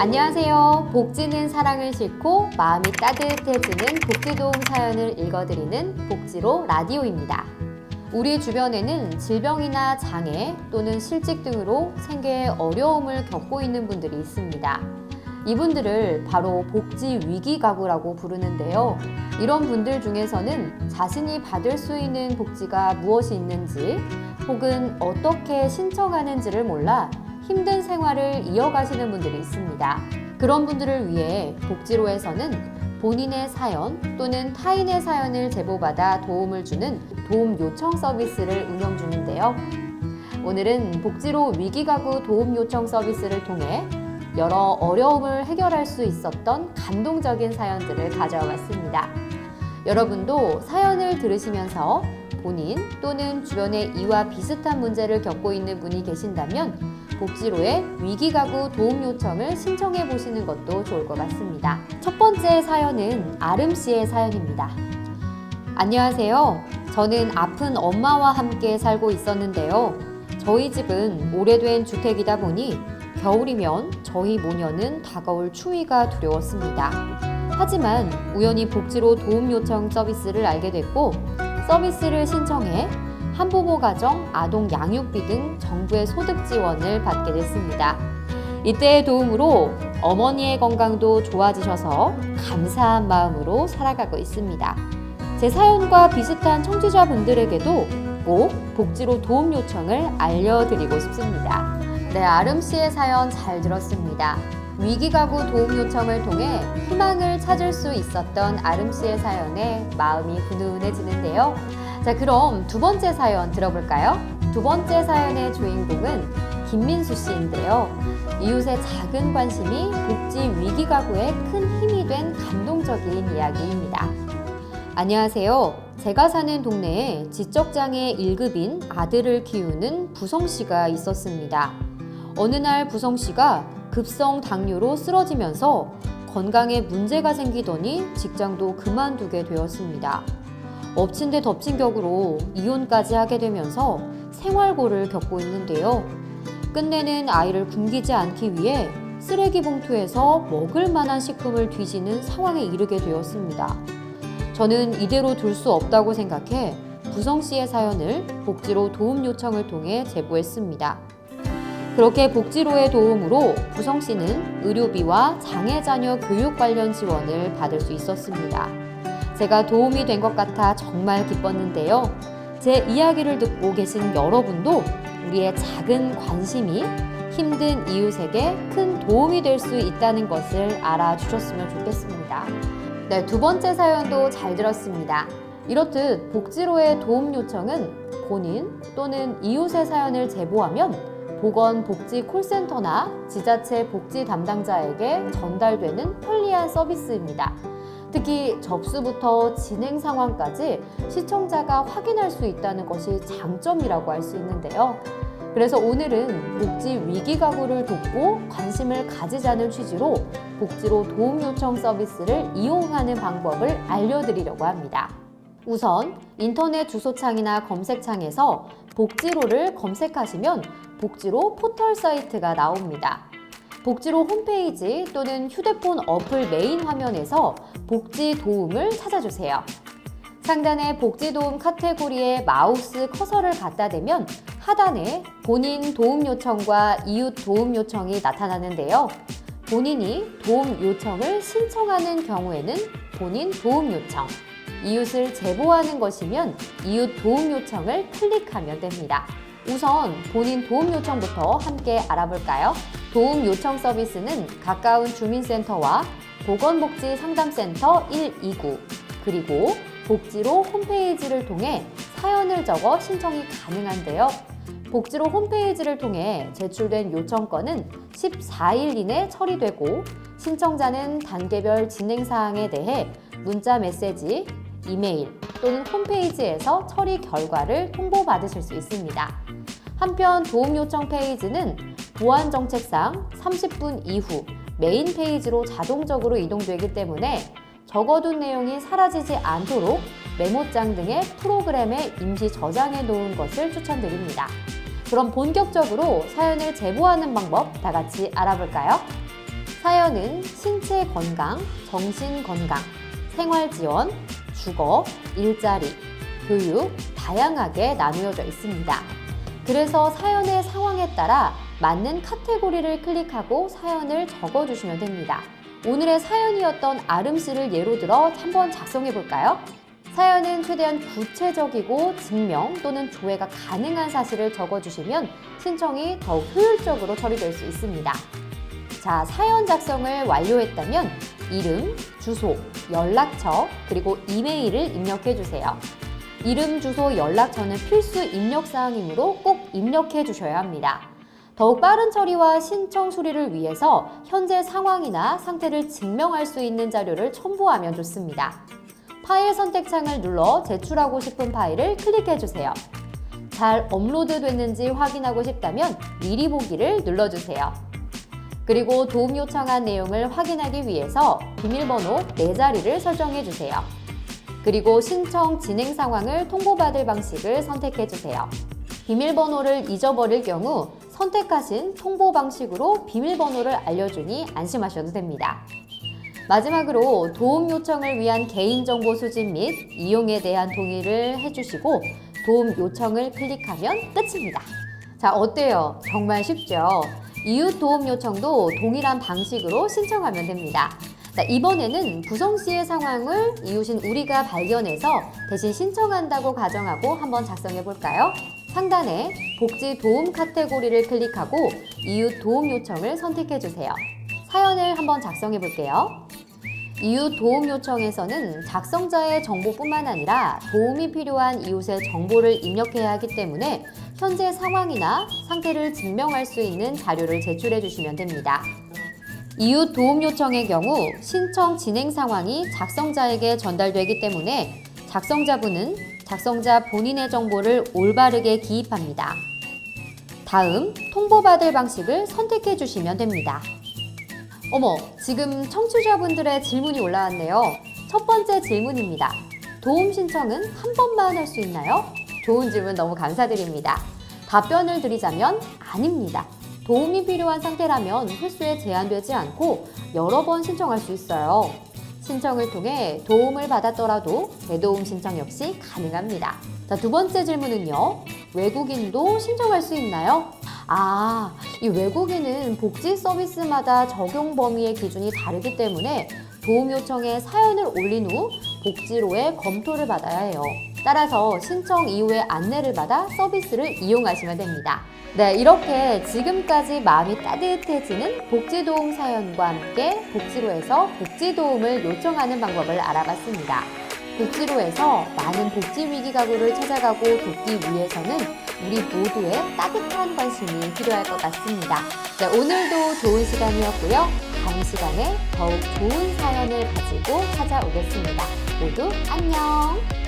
안녕하세요. 복지는 사랑을 싣고 마음이 따뜻해지는 복지도움 사연을 읽어드리는 복지로 라디오입니다. 우리 주변에는 질병이나 장애 또는 실직 등으로 생계에 어려움을 겪고 있는 분들이 있습니다. 이분들을 바로 복지 위기 가구라고 부르는데요. 이런 분들 중에서는 자신이 받을 수 있는 복지가 무엇이 있는지 혹은 어떻게 신청하는지를 몰라 힘든 생활을 이어가시는 분들이 있습니다. 그런 분들을 위해 복지로에서는 본인의 사연 또는 타인의 사연을 제보받아 도움을 주는 도움 요청 서비스를 운영 중인데요. 오늘은 복지로 위기가구 도움 요청 서비스를 통해 여러 어려움을 해결할 수 있었던 감동적인 사연들을 가져와 봤습니다. 여러분도 사연을 들으시면서 본인 또는 주변에 이와 비슷한 문제를 겪고 있는 분이 계신다면 복지로의 위기가구 도움 요청을 신청해 보시는 것도 좋을 것 같습니다. 첫 번째 사연은 아름씨의 사연입니다. 안녕하세요. 저는 아픈 엄마와 함께 살고 있었는데요. 저희 집은 오래된 주택이다 보니 겨울이면 저희 모녀는 다가올 추위가 두려웠습니다. 하지만 우연히 복지로 도움 요청 서비스를 알게 됐고 서비스를 신청해 한부모 가정, 아동 양육비 등 정부의 소득 지원을 받게 됐습니다. 이때의 도움으로 어머니의 건강도 좋아지셔서 감사한 마음으로 살아가고 있습니다. 제 사연과 비슷한 청취자분들에게도 꼭 복지로 도움 요청을 알려드리고 싶습니다. 네, 아름씨의 사연 잘 들었습니다. 위기가구 도움 요청을 통해 희망을 찾을 수 있었던 아름씨의 사연에 마음이 훈훈해지는데요. 자, 그럼 두 번째 사연 들어볼까요? 두 번째 사연의 주인공은 김민수 씨인데요. 이웃의 작은 관심이 복지 위기가구에 큰 힘이 된 감동적인 이야기입니다. 안녕하세요. 제가 사는 동네에 지적장애 1급인 아들을 키우는 부성 씨가 있었습니다. 어느 날 부성 씨가 급성 당뇨로 쓰러지면서 건강에 문제가 생기더니 직장도 그만두게 되었습니다. 엎친 데 덮친 격으로 이혼까지 하게 되면서 생활고를 겪고 있는데요. 끝내는 아이를 굶기지 않기 위해 쓰레기 봉투에서 먹을 만한 식품을 뒤지는 상황에 이르게 되었습니다. 저는 이대로 둘 수 없다고 생각해 부성 씨의 사연을 복지로 도움 요청을 통해 제보했습니다. 그렇게 복지로의 도움으로 부성 씨는 의료비와 장애 자녀 교육 관련 지원을 받을 수 있었습니다. 제가 도움이 된 것 같아 정말 기뻤는데요. 제 이야기를 듣고 계신 여러분도 우리의 작은 관심이 힘든 이웃에게 큰 도움이 될 수 있다는 것을 알아주셨으면 좋겠습니다. 네, 두 번째 사연도 잘 들었습니다. 이렇듯 복지로의 도움 요청은 본인 또는 이웃의 사연을 제보하면 보건복지 콜센터나 지자체 복지 담당자에게 전달되는 편리한 서비스입니다. 특히 접수부터 진행 상황까지 시청자가 확인할 수 있다는 것이 장점이라고 할 수 있는데요. 그래서 오늘은 복지 위기가구를 돕고 관심을 가지자는 취지로 복지로 도움 요청 서비스를 이용하는 방법을 알려드리려고 합니다. 우선 인터넷 주소창이나 검색창에서 복지로를 검색하시면 복지로 포털 사이트가 나옵니다. 복지로 홈페이지 또는 휴대폰 어플 메인 화면에서 복지 도움을 찾아주세요. 상단의 복지 도움 카테고리에 마우스 커서를 갖다 대면 하단에 본인 도움 요청과 이웃 도움 요청이 나타나는데요. 본인이 도움 요청을 신청하는 경우에는 본인 도움 요청, 이웃을 제보하는 것이면 이웃 도움 요청을 클릭하면 됩니다. 우선 본인 도움 요청부터 함께 알아볼까요? 도움 요청 서비스는 가까운 주민센터와 보건복지 상담센터 129 그리고 복지로 홈페이지를 통해 사연을 적어 신청이 가능한데요. 복지로 홈페이지를 통해 제출된 요청건은 14일 이내 처리되고 신청자는 단계별 진행사항에 대해 문자 메시지, 이메일 또는 홈페이지에서 처리 결과를 통보받으실 수 있습니다. 한편 도움 요청 페이지는 보안 정책상 30분 이후 메인 페이지로 자동적으로 이동되기 때문에 적어둔 내용이 사라지지 않도록 메모장 등의 프로그램에 임시 저장해 놓은 것을 추천드립니다. 그럼 본격적으로 사연을 제보하는 방법 다 같이 알아볼까요? 사연은 신체 건강, 정신 건강, 생활 지원, 주거, 일자리, 교육 다양하게 나누어져 있습니다. 그래서 사연의 상황에 따라 맞는 카테고리를 클릭하고 사연을 적어주시면 됩니다. 오늘의 사연이었던 아름 씨를 예로 들어 한번 작성해 볼까요? 사연은 최대한 구체적이고 증명 또는 조회가 가능한 사실을 적어주시면 신청이 더욱 효율적으로 처리될 수 있습니다. 자, 사연 작성을 완료했다면 이름, 주소, 연락처, 그리고 이메일을 입력해 주세요. 이름, 주소, 연락처는 필수 입력사항이므로 꼭 입력해 주셔야 합니다. 더욱 빠른 처리와 신청 수리를 위해서 현재 상황이나 상태를 증명할 수 있는 자료를 첨부하면 좋습니다. 파일 선택창을 눌러 제출하고 싶은 파일을 클릭해 주세요. 잘 업로드 됐는지 확인하고 싶다면 미리 보기를 눌러주세요. 그리고 도움 요청한 내용을 확인하기 위해서 비밀번호 4자리를 설정해 주세요. 그리고 신청 진행 상황을 통보받을 방식을 선택해 주세요. 비밀번호를 잊어버릴 경우 선택하신 통보 방식으로 비밀번호를 알려주니 안심하셔도 됩니다. 마지막으로 도움 요청을 위한 개인정보 수집 및 이용에 대한 동의를 해주시고 도움 요청을 클릭하면 끝입니다. 자, 어때요? 정말 쉽죠? 이웃 도움 요청도 동일한 방식으로 신청하면 됩니다. 자, 이번에는 구성 씨의 상황을 이웃인 우리가 발견해서 대신 신청한다고 가정하고 한번 작성해 볼까요? 상단에 복지 도움 카테고리를 클릭하고 이웃 도움 요청을 선택해 주세요. 사연을 한번 작성해 볼게요. 이웃 도움 요청에서는 작성자의 정보뿐만 아니라 도움이 필요한 이웃의 정보를 입력해야 하기 때문에 현재 상황이나 상태를 증명할 수 있는 자료를 제출해 주시면 됩니다. 이웃 도움 요청의 경우 신청 진행 상황이 작성자에게 전달되기 때문에 작성자분은 작성자 본인의 정보를 올바르게 기입합니다. 다음, 통보받을 방식을 선택해 주시면 됩니다. 어머, 지금 청취자분들의 질문이 올라왔네요. 첫 번째 질문입니다. 도움 신청은 한 번만 할 수 있나요? 좋은 질문 너무 감사드립니다. 답변을 드리자면 아닙니다. 도움이 필요한 상태라면 횟수에 제한되지 않고 여러 번 신청할 수 있어요. 신청을 통해 도움을 받았더라도 재도움 신청 역시 가능합니다. 자, 두 번째 질문은요. 외국인도 신청할 수 있나요? 이 외국인은 복지 서비스마다 적용 범위의 기준이 다르기 때문에 도움 요청에 사연을 올린 후 복지로의 검토를 받아야 해요. 따라서 신청 이후에 안내를 받아 서비스를 이용하시면 됩니다. 네, 이렇게 지금까지 마음이 따뜻해지는 복지도움 사연과 함께 복지로에서 복지도움을 요청하는 방법을 알아봤습니다. 복지로에서 많은 복지 위기 가구를 찾아가고 돕기 위해서는 우리 모두의 따뜻한 관심이 필요할 것 같습니다. 네, 오늘도 좋은 시간이었고요. 다음 시간에 더욱 좋은 사연을 가지고 찾아오겠습니다. 모두 안녕!